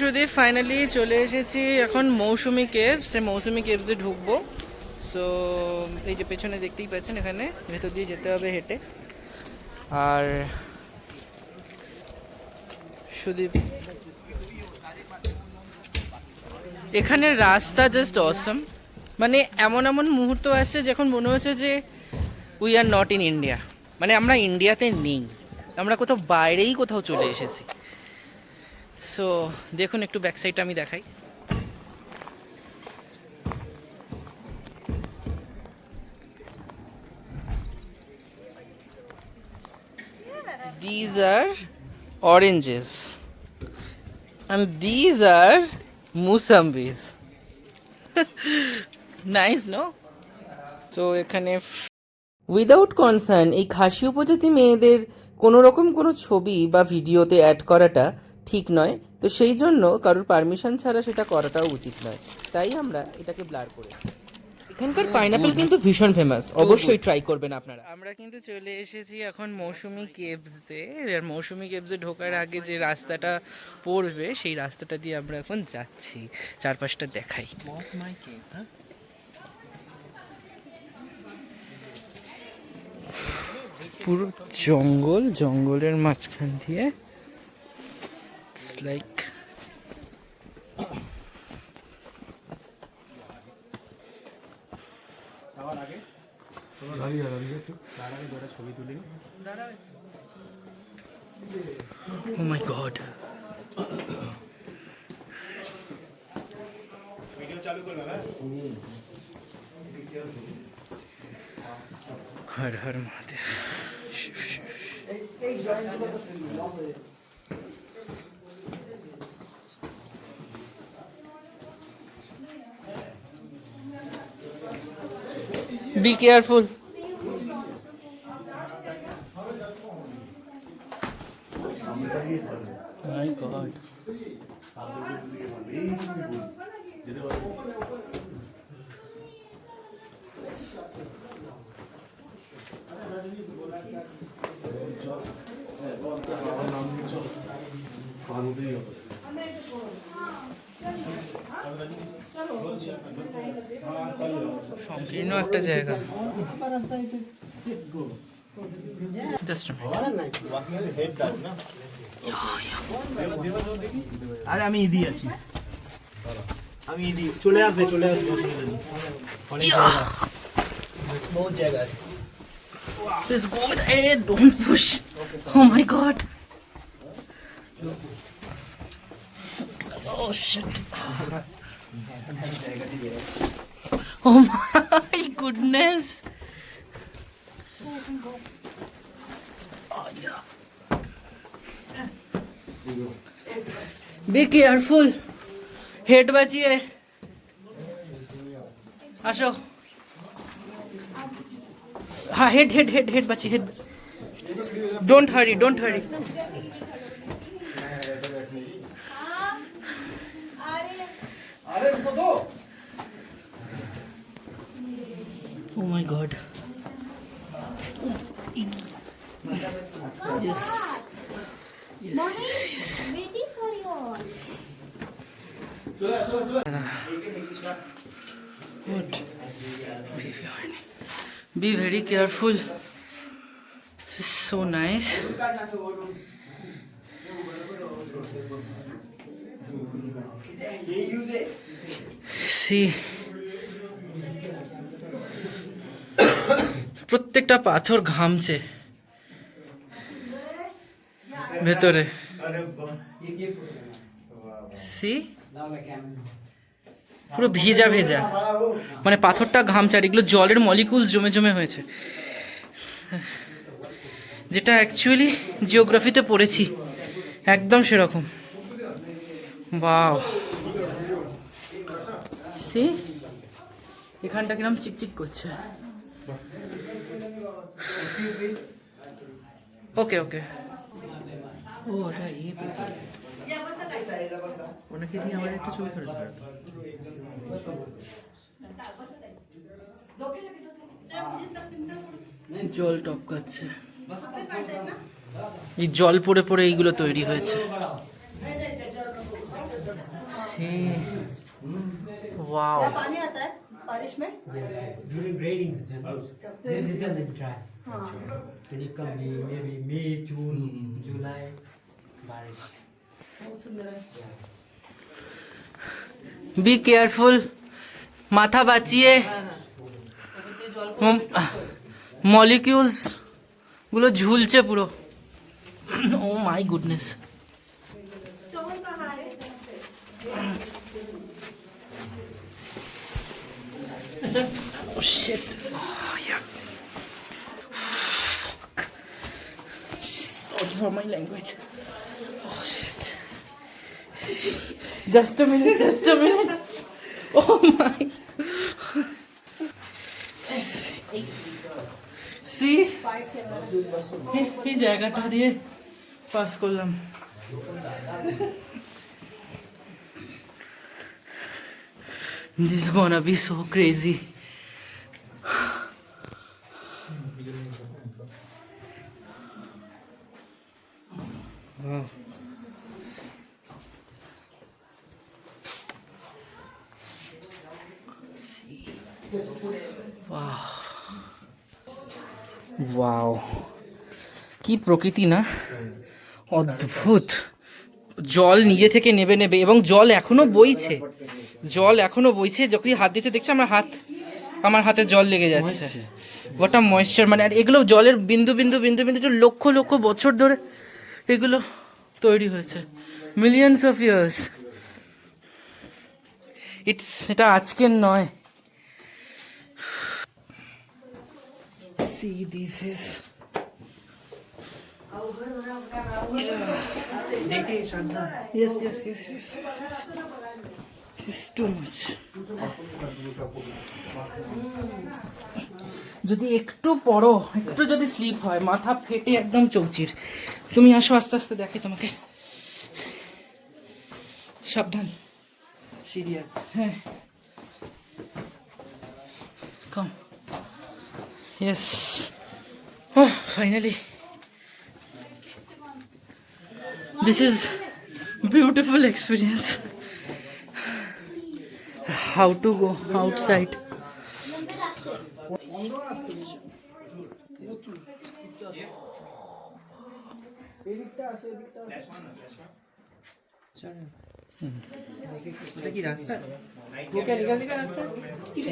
Sudip finally চলে এসেছি এখন মৌসুমী কেভস। মৌসুমী কেভসে ঢুকবো। সো এই যে পেছনে দেখতেই পাচ্ছেন, এখানে ভেতর দিয়ে যেতে হবে হেঁটে। আর সুদীপ, এখানের রাস্তা জাস্ট অসম। মানে এমন এমন মুহূর্ত আসছে যখন মনে হচ্ছে যে we are not in India, মানে আমরা ইন্ডিয়াতে নেই, আমরা কোথাও বাইরেই কোথাও চলে এসেছি। সো দেখুন একটু ব্যাক সাইডটা আমি দেখাই। These are oranges and these are musambis. Nice, no? So এখানে উইদাউট কনসার্ন এই খাসি উপজাতি মেয়েদের কোনো রকম কোনো ছবি বা ভিডিওতে অ্যাড করাটা ঠিক নয়। তো সেই জন্য কারোর পারমিশন ছাড়া সেটা করাটাও উচিত নয়, তাই আমরা এটাকে ব্লার করি। এখানকার পাইনাপেল কিন্তু ভীষণ ফেমাস, অবশ্যই ট্রাই করবেন আপনারা। আমরা কিন্তু চলে এসেছি এখন মৌসুমী কেভসে। আর মৌসুমী কেভসে ঢোকার আগে যে রাস্তাটা পড়বে সেই রাস্তাটা দিয়ে আমরা এখন যাচ্ছি। চারপাশটা দেখাই। পুরো জঙ্গল, জঙ্গলের মাঝখান দিয়ে it's like oh my god, video चालू कर लगा हर हर Mahadev, Shiv Shiv. Be careful. My God. সংকীর্ণ একটা জায়গা। জাস্ট আরে আমি ইজি আছি, আমি ইজি চলে আসবে অনেক জায়গা, বহুত জায়গা আছে। Just go ahead, don't push. Oh my god. Oh shit. Oh my goodness. Oh yeah. Be careful. Head bachiye. Asho. Ha, head bachi, head bachi. Don't hurry, don't hurry. Oh my god. Yes. Yes, yes, yes. Waiting for you all. What? Be very careful. This is so nice. See. প্রত্যেকটা পাথর ঘামছে ভেতরে। C পুরো ভেজা ভেজা, মানে পাথরটা ঘামছে আর এগুলো জলের মলিকুলস জমে জমে হয়েছে, যেটা অ্যাকচুয়ালি জিওগ্রাফিতে পড়েছি একদম সেরকম। বাও, সি এখানটা কিরম চিকচিক করছে। ওকে ওকে। ও ওটা ইয়ে ওনাকে দিয়ে আমাদের একটা ছবি ধরে জল টপকাচ্ছে, এই জল পড়ে পড়ে এইগুলো তৈরি হয়েছে। See. Wow. पानी आता है बारिश में? During rainy season, this season is dry. हाँ. When you come maybe May, June, July, बारिश. बहुत सुंदर है. Be careful. মাথা বাঁচিয়ে মলিকিউলস গুলো ঝুলছে পুরো। ও মাই গুডনেস। स्टोन कहाँ है? Oh shit. Oh, yeah. Fuck. Sorry for my language. Oh shit. Just a minute, just a minute. Oh my. See? এই জায়গাটা দিয়ে পাস করলাম। This is gonna be so crazy. Wow. See. Wow. Wow. কি প্রকৃতি না, অদ্ভুত। জল নিজে থেকে নেবে নেবে এবং জল এখনো বইছে, জল এখনো বইছে। যখন হাত দিচ্ছে দেখছি আমার হাতে জল লেগে যাচ্ছে। ওটা ময়েশ্চার মানে, আর এগুলো জলের বিন্দু বিন্দু বিন্দু বিন্দু লক্ষ লক্ষ বছর ধরে এগুলো তৈরি হয়েছে, মিলিয়নস অফ ইয়ার্স। এটা আজকের নয়। See, this is देखिए श्रद्धा. yes. It's too much. যদি একটু পড়ো, একটু যদি স্লিপ হয়, মাথা ফেটে একদম চৌচির। তুমি আসো, আস্তে আস্তে দেখি তোমাকে। সাবধান। Serious. হ্যাঁ, কম। Yes. Oh, finally. This is beautiful experience. How to go outside. এটা কি রাস্তা? वो क्या निकलने का रास्ता?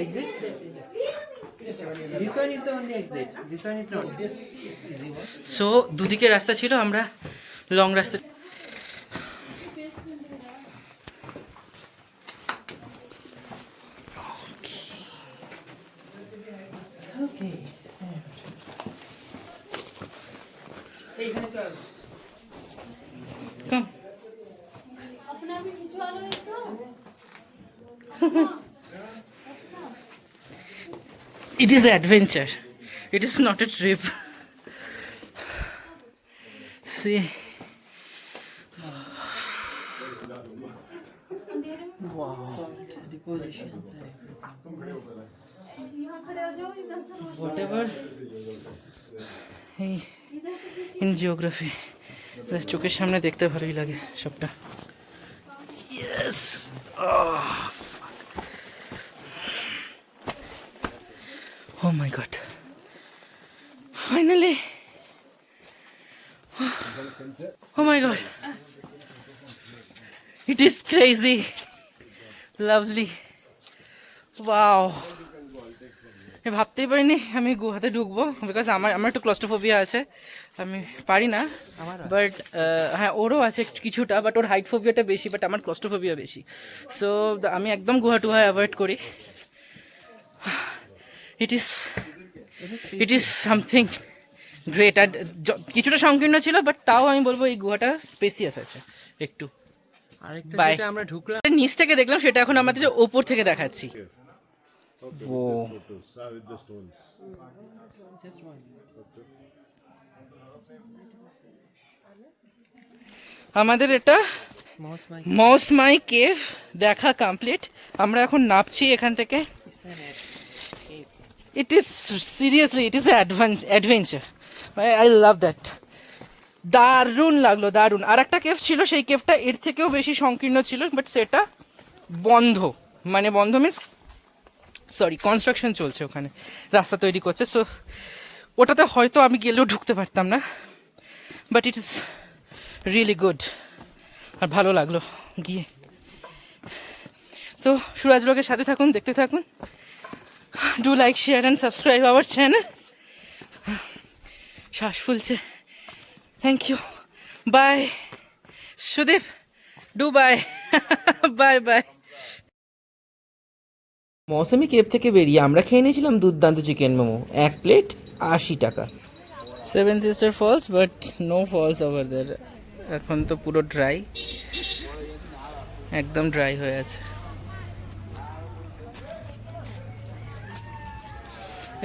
Exit? This one is the only exit. This one is not. This is easy one. So, দুদিকে রাস্তা ছিল, আমরা লং রাস্তা। Okay. এইখানে তো আছে। Come. अपना भी खिंचवा लो एक तो. It is an adventure. It is not a trip. See. Wow. Salt depositions है। यहाँ खड़े हो जाओ, इधर से रोशनी. Whatever. Hey, in geography. চোখের সামনে দেখতে ভালোই লাগে সবটা। Yes. Oh. Oh my god. Finally. Oh my god. It is crazy. Lovely. Wow. আমি ভাবতেই পারিনি আমি গুহাতে ঢুকবো, বিকজ আমার একটু ক্লস্ট্রোফোবিয়া আছে, আমি পারি না। বাট হ্যাঁ, ওরও আছে কিছুটা, বাট ওর হাইট ফোবিয়াটা বেশি, বাট আমার ক্লস্ট্রোফোবিয়া বেশি। সো আমি একদম গুহা টুহা অ্যাভয়েড করি। It is something great. আর কিছুটা সংকীর্ণ ছিল, বাট তাও আমি বলবো এই গুহাটা স্পেসিয়াস আছে একটু। আরেকটা Bye. যেটা আমরা ঢুকলাম, নিচ থেকে দেখলাম, সেটা এখন আমাদের ওপর থেকে দেখাচ্ছি। ও with the stones. just one. আমাদের এটা Mouse mic. মৌসমাই কেভ দেখা কমপ্লিট। আমরা এখন নামছি এখান থেকে। It's an cave. It is seriously, it is adventure. I love that. দারুণ লাগলো, দারুণ। আর একটা কেভ ছিল, সেই কেভটা এর থেকেও বেশি সংকীর্ণ ছিল, বাট সেটা বন্ধ, মানে বন্ধ মিন্স সরি কনস্ট্রাকশন চলছে ওখানে, রাস্তা তৈরি করছে। সো ওটাতে হয়তো আমি গেলেও ঢুকতে পারতাম না, but it is really good, আর ভালো লাগলো গিয়ে। তো সুরাজ ব্লগের সাথে থাকুন, দেখতে থাকুন। Do like, share and subscribe our channel. শ্বাস ফুলছে। Thank you, bye Sudip, do bye, bye bye. Mousumi cape থেকে বেরিয়ে আমরা খেয়ে নিয়েছিলাম দুর্দান্ত চিকেন মোমো, 1 প্লেট 80 টাকা। 7 sister falls, but no falls over there. এখন তো পুরো ড্রাই, একদম ড্রাই হয়ে আছে।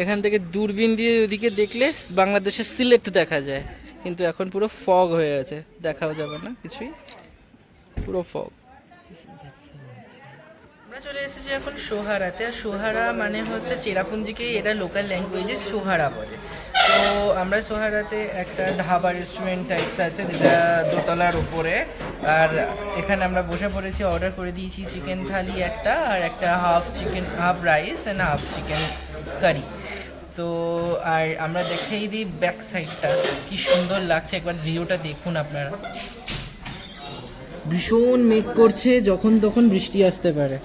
এখান থেকে দূরবীন দিয়ে ওদিকে দেখলে বাংলাদেশের সিলেট দেখা যায়, কিন্তু এখন পুরো ফগ হয়ে আছে, দেখাও যাবে না কিছুই, পুরো ফগ। আমরা চলে এসেছি এখন সোহারাতে। আর সোহারা মানে হচ্ছে চেরাপুঞ্জিকে এরা লোকাল ল্যাঙ্গুয়েজে সোহারা বলে। তো আমরা সোহারাতে একটা ধাবা রেস্টুরেন্ট টাইপস আছে, যেটা দোতলার উপরে। আর এখানে আমরা বসে পড়েছি, অর্ডার করে দিয়েছি চিকেন থালি একটা, আর একটা half rice and half chicken curry. তো আর আমরা দেখেই দিই ব্যাক সাইডটা কি সুন্দর লাগছে, একবার ভিডিওটা দেখুন আপনারা। ভীষণ মেঘ করছে, যখন তখন বৃষ্টি আসতে পারে।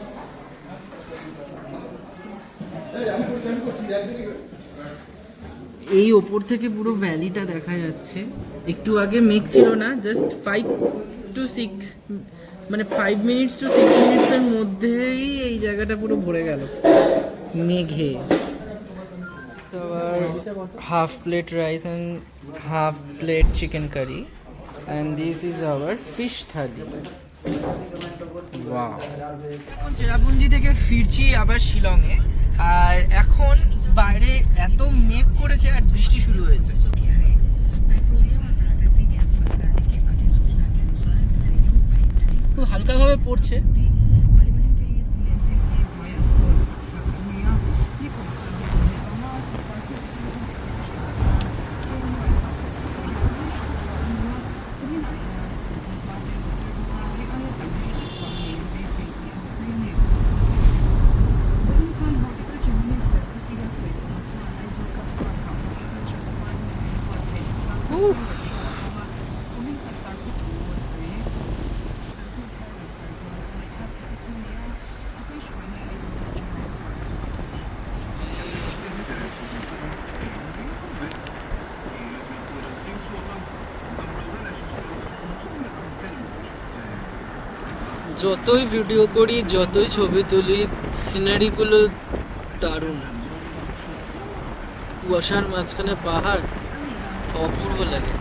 এই ওপর থেকে পুরো ভ্যালিটা দেখা যাচ্ছে। একটু আগে মেঘ ছিল না, জাস্ট 5 to 6 মানে 5 minutes to 6 minutes মধ্যেই এই জায়গাটা পুরো ভরে গেল মেঘে। তো half plate rice and half plate chicken curry, and this is our fish thali. Wow. এখন চেরাপুঞ্জি থেকে ফিরছি আবার শিলংয়ে, আর এখন বাইরে এত মেঘ করেছে আর বৃষ্টি শুরু হয়েছে। খুব হালকাভাবে পড়ছে। যতই ভিডিও করি, যতই ছবি তুলি, সিনারিগুলো দারুণ। কুয়াশার মাঝখানে পাহাড়, অপূর্ব লাগে।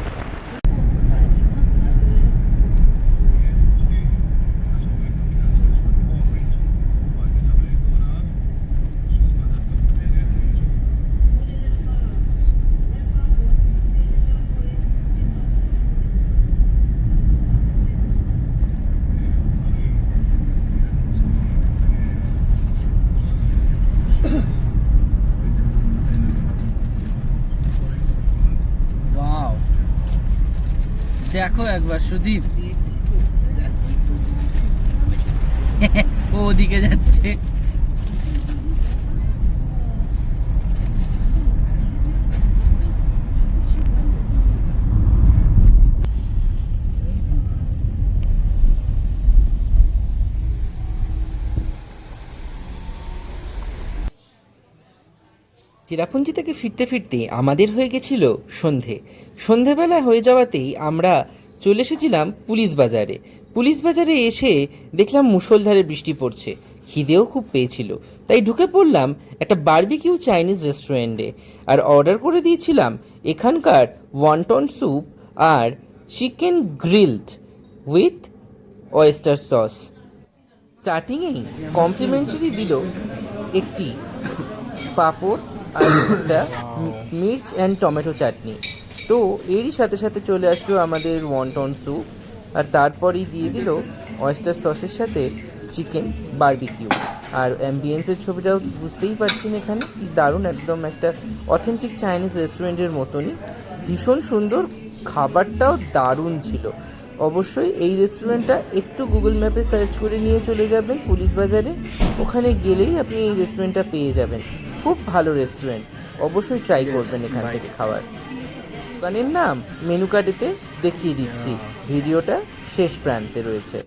দেখো একবার সুদীপ, ও ওদিকে যাচ্ছে। চেরাপুঞ্জি থেকে ফিরতে ফিরতে আমাদের হয়ে গেছিল সন্ধেবেলা হয়ে যাওয়াতেই আমরা চলে এসেছিলাম পুলিশ বাজারে। পুলিশ বাজারে এসে দেখলাম মুষলধারে বৃষ্টি পড়ছে, খিদেও খুব পেয়েছিল, তাই ঢুকে পড়লাম একটা বারবিকিউ চাইনিজ রেস্টুরেন্টে। আর অর্ডার করে দিয়েছিলাম এখানকার ওয়ান্টন স্যুপ আর chicken grilled with oyster sauce. স্টার্টিংয়েই কমপ্লিমেন্টারি দিল একটি পাঁপড় আর একটা মির্চ অ্যান্ড টমেটো চাটনি। তো এরই সাথে সাথে চলে আসলো আমাদের ওয়ান্টন স্যুপ, আর তারপরই দিয়ে দিল অয়েস্টার সসের সাথে চিকেন বারবিকিউ। আর অ্যাম্বিয়েন্সের ছবিটাও বুঝতেই পারছেন এখানে কি দারুণ, একদম একটা অথেন্টিক চাইনিজ রেস্টুরেন্টের মতনই, ভীষণ সুন্দর, খাবারটাও দারুণ ছিল। অবশ্যই এই রেস্টুরেন্টটা একটু গুগল ম্যাপে সার্চ করে নিয়ে চলে যাবেন পুলিশ বাজারে, ওখানে গেলেই আপনি এই রেস্টুরেন্টটা পেয়ে যাবেন। খুব ভালো রেস্টুরেন্ট, অবশ্যই ট্রাই করবেন এখান থেকে খাওয়ার। দোকানের নাম মেনু কার্ডেতে দেখিয়ে দিচ্ছি, ভিডিওটা শেষ প্রান্তে রয়েছে।